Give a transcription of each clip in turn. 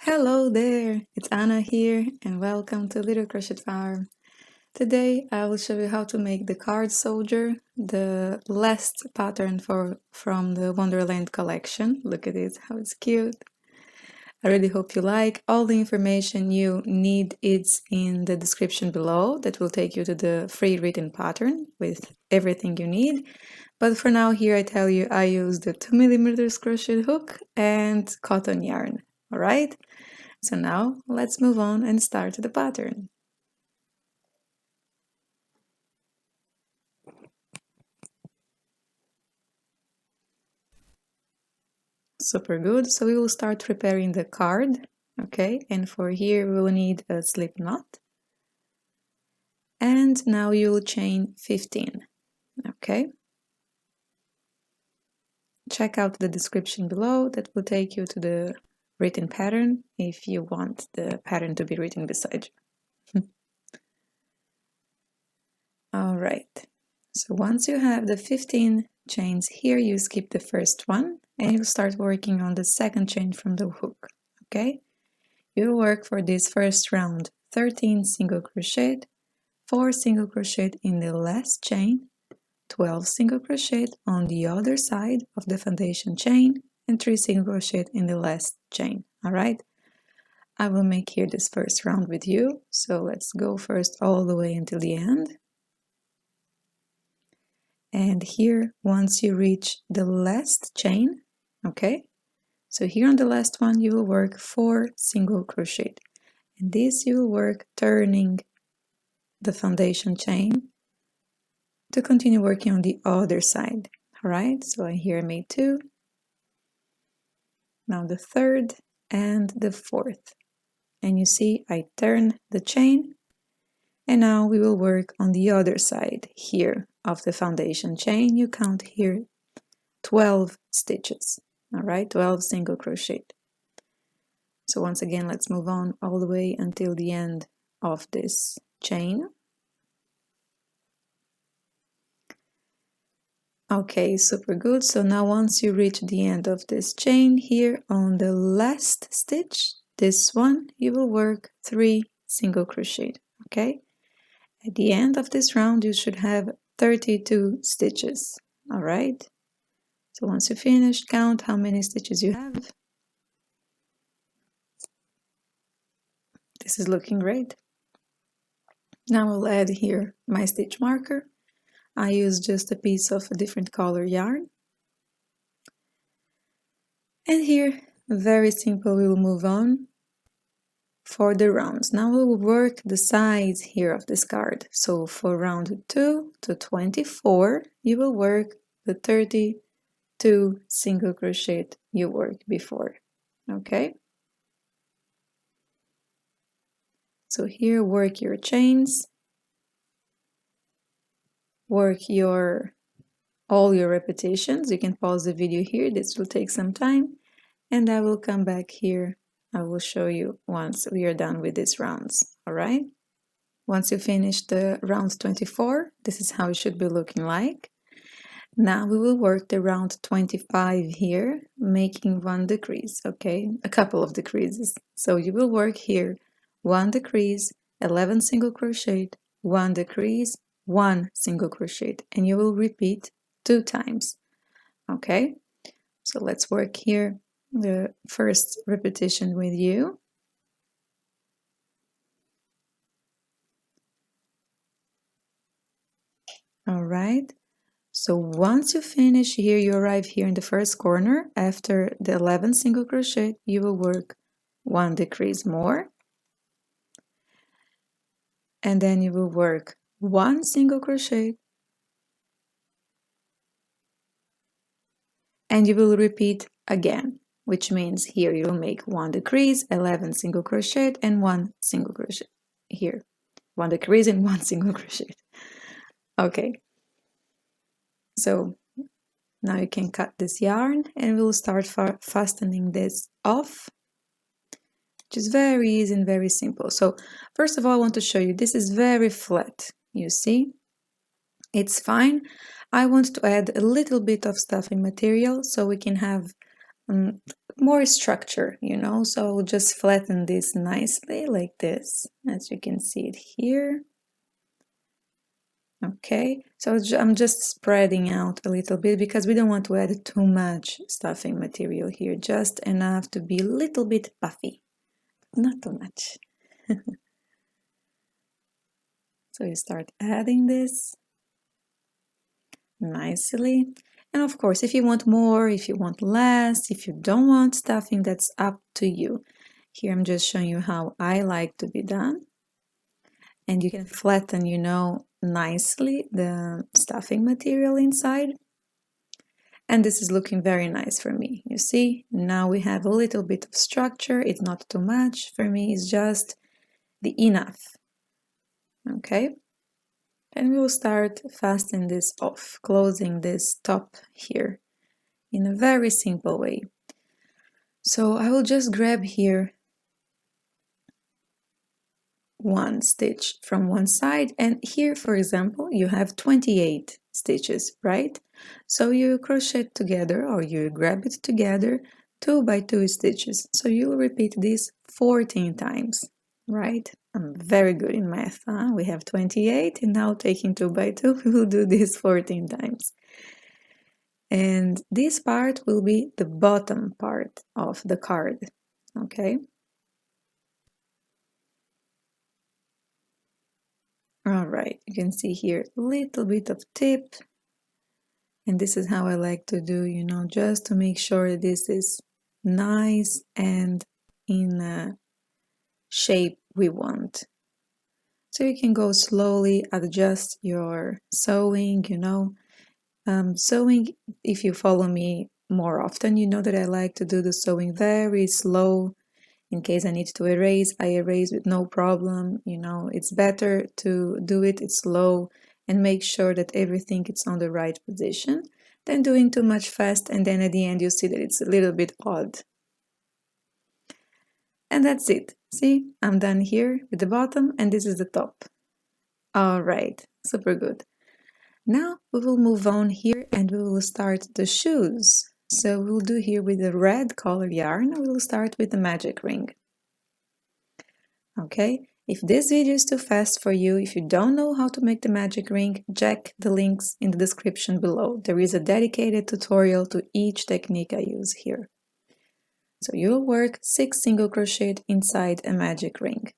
Hello there, it's Anna here and welcome to Little Crochet Farm. Today I will show you how to make the card soldier, the last pattern from the Wonderland collection. Look at it, how it's cute. I really hope you like. All the information you need is in the description below. That will take you to the free written pattern with everything you need. But for now, here I tell you I used the 2mm crochet hook and cotton yarn. Alright? So now let's move on and start the pattern. Super good. So we will start preparing the card. Okay, and for here we will need a slip knot. And now you'll chain 15. Okay. Check out the description below. That will take you to the written pattern if you want the pattern to be written beside you. All right. So once you have the 15 chains here, you skip the first one and you start working on the second chain from the hook. Okay. You work for this first round 13 single crochet, 4 single crochet in the last chain, 12 single crochet on the other side of the foundation chain, and 3 single crochet in the last chain. All right. I will make here this first round with you. So let's go first all the way until the end. And here, once you reach the last chain, okay, so here on the last one, you will work 4 single crochet. And this you will work turning the foundation chain to continue working on the other side. All right, so here I made 2. Now the third and the fourth. And you see I turn the chain. And now we will work on the other side here of the foundation chain. You count here 12 stitches. All right, 12 single crochet. So once again, let's move on all the way until the end of this chain. Okay, super good. So now once you reach the end of this chain here on the last stitch, this one, you will work 3 single crochet. Okay. At the end of this round, you should have 32 stitches. All right. So once you finish, count how many stitches you have. This is looking great. Now I'll add here my stitch marker. I use just a piece of a different color yarn. And here, very simple, we will move on for the rounds. Now we will work the sides here of this card. So for round 2 to 24, you will work the 32 single crochet you worked before. Okay. So here, work your chains, work all your repetitions. You can pause the video here. This will take some time, and I will come back here. I will show you once we are done with these rounds. All right. Once you finish the round 24, this is how it should be looking like. Now we will work the round 25 here, making 1 decrease, okay? A couple of decreases. So you will work here 1 decrease, 11 single crochet, 1 decrease, 1 single crochet, and you will repeat 2 times, okay? So let's work here the first repetition with you. All right. So once you finish here, you arrive here in the first corner. After the 11 single crochet, you will work 1 decrease more. And then you will work 1 single crochet. And you will repeat again, which means here you will make 1 decrease, 11 single crochet, and 1 single crochet. Here, 1 decrease and 1 single crochet. Okay. So now you can cut this yarn and we'll start fastening this off, which is very easy and very simple. So first of all, I want to show you, this is very flat, you see? It's fine. I want to add a little bit of stuffing material so we can have more structure, you know, so I'll just flatten this nicely like this, as you can see it here. Okay, so I'm just spreading out a little bit because we don't want to add too much stuffing material here, just enough to be a little bit puffy, not too much. So you start adding this nicely. And of course, if you want more, if you want less, if you don't want stuffing, that's up to you. Here I'm just showing you how I like to be done. And you can flatten, you know, nicely the stuffing material inside. And this is looking very nice for me. You see, now we have a little bit of structure. It's not too much for me, it's just the enough. Okay. And we will start fastening this off, closing this top here in a very simple way. So I will just grab here one stitch from one side, and here, for example, you have 28 stitches, right? So you crochet together, or you grab it together, 2 by 2 stitches. So you'll repeat this 14 times, right? I'm very good in math, huh? We have 28, and now taking 2 by 2, we will do this 14 times. And this part will be the bottom part of the card, okay? All right, you can see here a little bit of tip, and this is how I like to do, you know, just to make sure this is nice and in a shape we want. So you can go slowly, adjust your sewing, you know. Sewing, if you follow me more often, you know that I like to do the sewing very slow. In case I need to erase, I erase with no problem. You know, it's better to do it slow and make sure that everything is on the right position than doing too much fast, and then at the end you see that it's a little bit odd. And that's it. See, I'm done here with the bottom, and this is the top. All right, super good. Now we will move on here and we will start the shoes. So we'll do here with the red color yarn, we'll start with the magic ring. Okay, if this video is too fast for you, if you don't know how to make the magic ring, check the links in the description below. There is a dedicated tutorial to each technique I use here. So you'll work 6 single crochet inside a magic ring.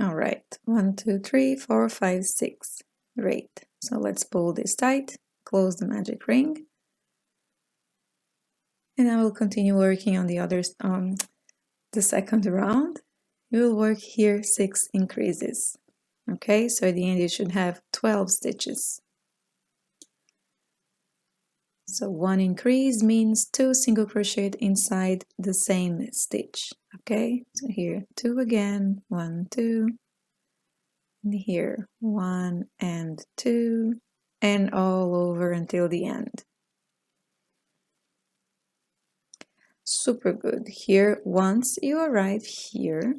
All right, 1, 2, 3, 4, 5, 6. Great. So let's pull this tight, close the magic ring. And I will continue working on the second round. You will work here 6 increases. Okay, so at the end you should have 12 stitches. So 1 increase means 2 single crochet inside the same stitch. Okay, so here 2 again, 1, 2, and here 1 and 2, and all over until the end. Super good. Here, once you arrive here,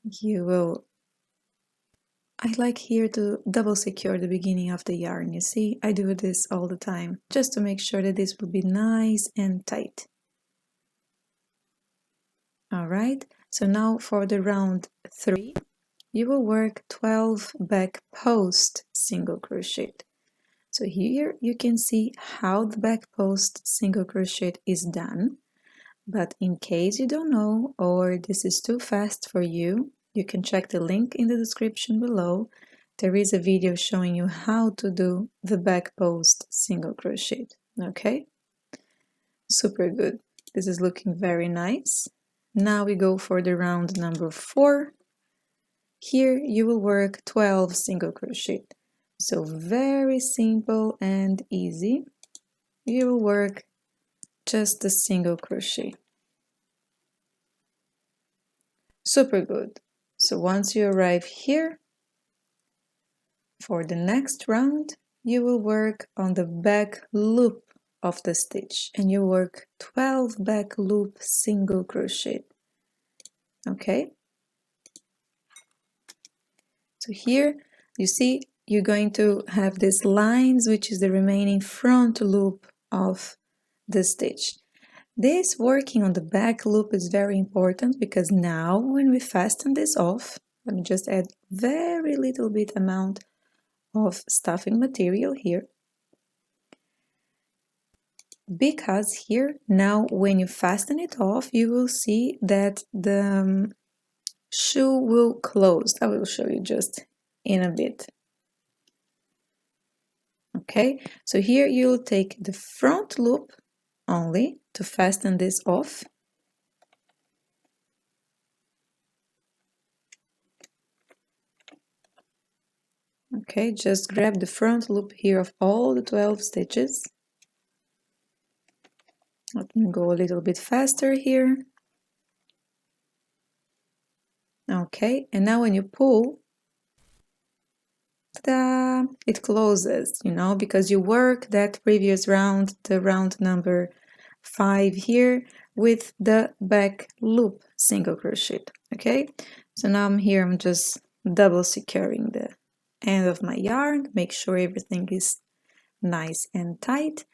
you will, I like here to double secure the beginning of the yarn. You see, I do this all the time, just to make sure that this will be nice and tight. All right, so now for the round 3, you will work 12 back post single crochet. So here you can see how the back post single crochet is done. But in case you don't know, or this is too fast for you, you can check the link in the description below. There is a video showing you how to do the back post single crochet. Okay? Super good. This is looking very nice. Now we go for the round number 4. Here you will work 12 single crochet. So very simple and easy. You will work just a single crochet. Super good. So once you arrive here, for the next round, you will work on the back loop of the stitch, and you work 12 back loop single crochet. okay? So here you see you're going to have these lines, which is the remaining front loop of the stitch. This working on the back loop is very important because now when we fasten this off, let me just add very little bit amount of stuffing material here. Because here now when you fasten it off, you will see that the shoe will close. I will show you just in a bit. Okay, so here you'll take the front loop only to fasten this off. Okay, just grab the front loop here of all the 12 stitches. Let me go a little bit faster here. Okay, and now when you pull, ta-da, it closes, you know, because you work that previous round, the round number 5 here, with the back loop single crochet. Okay, so now I'm just double securing the end of my yarn, make sure everything is nice and tight,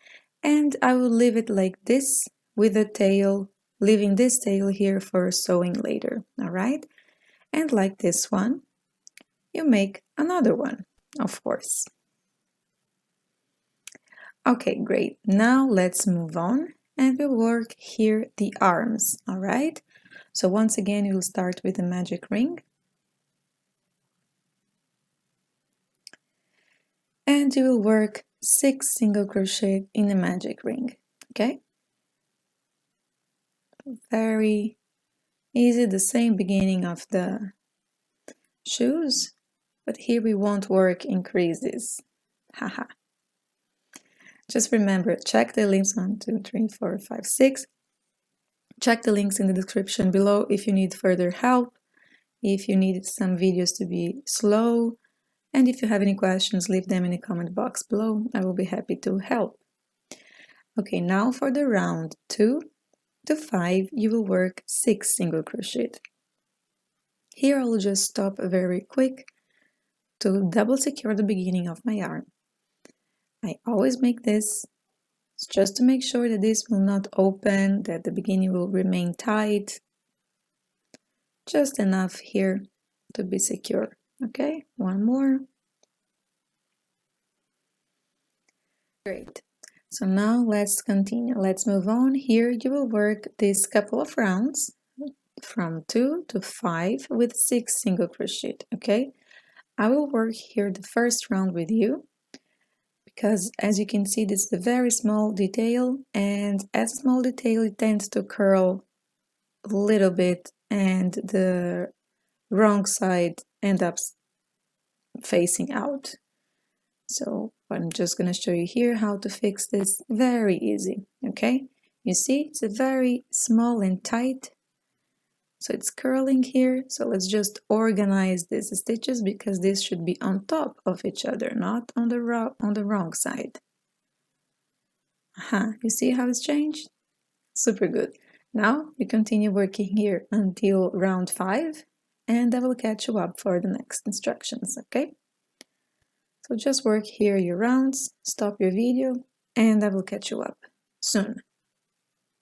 and I will leave it like this with the tail, leaving this tail here for sewing later. All right, and like this one you make another one, of course. Okay, great. Now let's move on and we'll work here the arms. All right, so once again you'll start with the magic ring, and you will work 6 single crochet in the magic ring. Okay, very easy, the same beginning of the shoes, but here we won't work increases. Haha. Just remember, check the links 1, 2, 3, 4, 5, 6. Check the links in the description below if you need further help, if you need some videos to be slow, and if you have any questions, leave them in the comment box below. I will be happy to help. Okay, now for the round 2 to 5, you will work 6 single crochet. Here I will just stop very quick to double secure the beginning of my yarn. I always make this just to make sure that this will not open, that the beginning will remain tight. Just enough here to be secure. Okay, one more. Great. So now let's continue. Let's move on. Here you will work this couple of rounds from 2 to 5 with 6 single crochet. Okay, I will work here the first round with you because as you can see, this is a very small detail, and as a small detail it tends to curl a little bit and the wrong side ends up facing out. So I'm just going to show you here how to fix this. Very easy. Okay, you see it's a very small and tight, so it's curling here. So let's just organize these stitches because this should be on top of each other, not on the wrong side. You see how it's changed? Super good. Now we continue working here until round 5, and I will catch you up for the next instructions. Okay, so just work here your rounds, stop your video, and I will catch you up soon.